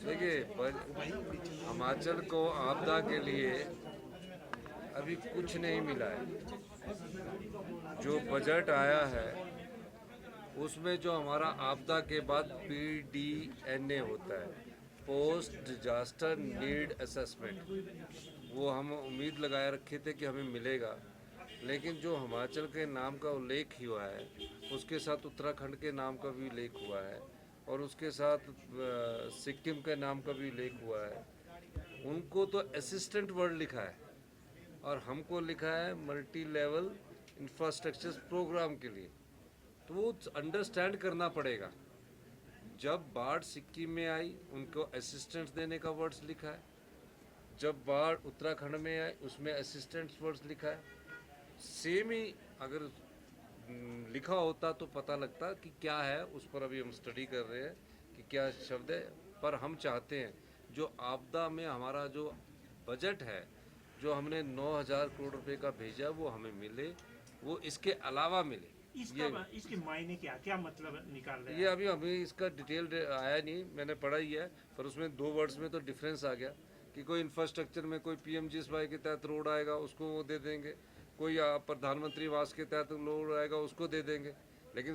देखिए, हिमाचल को आपदा के लिए अभी कुछ नहीं मिला है। जो बजट आया है उसमें जो हमारा आपदा के बाद PDNA होता है, पोस्ट डिजास्टर नीड असेसमेंट, वो हम उम्मीद लगाए रखे थे कि हमें मिलेगा, लेकिन जो हिमाचल के नाम का उल्लेख हुआ है उसके साथ उत्तराखंड के नाम का भी उल्लेख हुआ है और उसके साथ सिक्किम के नाम का भी उल्लेख हुआ है। उनको तो असिस्टेंट वर्ड लिखा है और हमको लिखा है मल्टी लेवल इंफ्रास्ट्रक्चर प्रोग्राम के लिए। तो वो अंडरस्टैंड करना पड़ेगा। जब बाढ़ सिक्किम में आई उनको असिस्टेंट्स देने का वर्ड्स लिखा है, जब बाढ़ उत्तराखंड में आई उसमें असिस्टेंट्स वर्ड्स लिखा है। सेम ही अगर लिखा होता तो पता लगता कि क्या है। उस पर अभी हम स्टडी कर रहे हैं कि क्या शब्द है, पर हम चाहते हैं जो आपदा में हमारा जो बजट है, जो हमने 9,000 करोड़ रुपए का भेजा, वो हमें मिले, वो इसके अलावा मिले। इसके मायने क्या मतलब निकाल रहे हैं? ये अभी इसका डिटेल आया नहीं, मैंने पढ़ा ही है, पर उसमें 2 वर्ड्स में तो डिफरेंस आ गया कि कोई इंफ्रास्ट्रक्चर में कोई PMGSY के तहत रोड आएगा उसको वो दे देंगे, कोई प्रधानमंत्री आवास के तहत रोड आएगा उसको दे देंगे, लेकिन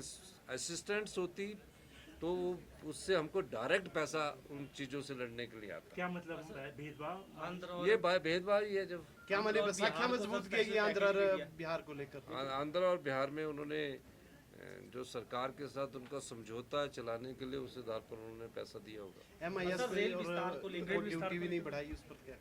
असिस्टेंट्स होती तो उससे हमको डायरेक्ट पैसा उन चीज़ों से लड़ने के लिए आता। क्या मतलब होता है भेदभाव? ये भेदभाव ही है। जब क्या मैंने बैसाखियां मजबूत किएगी आंध्र और बिहार को लेकर? आंध्र और बिहार में उन्होंने जो सरकार के साथ उनका समझौता है चलाने के लिए, उस आधार पर उन्होंने पैसा दिया होगा। MIS पे और ड्यूटी भी नहीं बढ़ाई, उस पर क्या?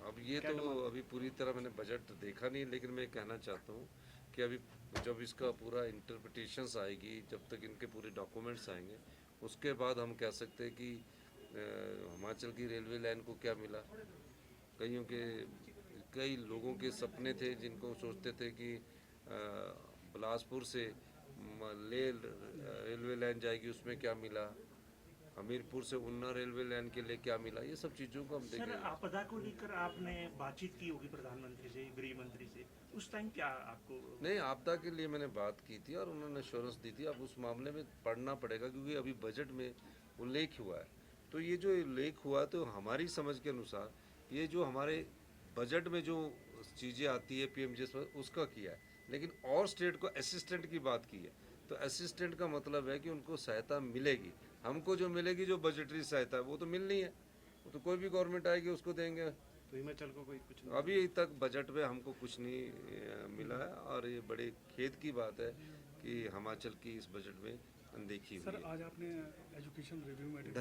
अब ये तो अभी पूरी तरह मैंने बजट देखा नहीं, लेकिन मैं कहना चाहता हूँ कि अभी जब इसका पूरा इंटरप्रिटेशंस आएगी, जब तक इनके पूरे डॉक्यूमेंट्स आएंगे, उसके बाद हम कह सकते हैं कि हिमाचल की रेलवे लाइन को क्या मिला। कई लोगों के सपने थे जिनको सोचते थे कि बिलासपुर से ले रेलवे लाइन जाएगी, उसमें क्या मिला, हमीरपुर से उन्ना रेलवे लाइन के लिए क्या मिला, ये सब चीज़ों को हम देखें। सर, आपदा को लेकर आपने बातचीत की होगी प्रधानमंत्री से, गृह मंत्री से, उस टाइम क्या आपको? नहीं, आपदा के लिए मैंने बात की थी और उन्होंने एश्योरेंस दी थी। अब उस मामले में पढ़ना पड़ेगा क्योंकि अभी बजट में उल्लेख हुआ है। तो ये जो उल्लेख हुआ तो हमारी समझ के अनुसार ये जो हमारे बजट में जो चीज़ें आती है PMGSY उसका किया है, लेकिन और स्टेट को असिस्टेंट की बात की है। तो असिस्टेंट का मतलब है कि उनको सहायता मिलेगी। हमको जो मिलेगी जो बजटरी सहायता है वो तो मिलनी है, वो तो कोई भी गवर्नमेंट आएगी उसको देंगे। तो हिमाचल को कोई कुछ नहीं? अभी तक बजट में हमको कुछ नहीं मिला है और ये बड़े खेद की बात है कि हिमाचल की इस बजट में अनदेखी हुई है। सर, आज आपने एजुकेशन रिव्यू में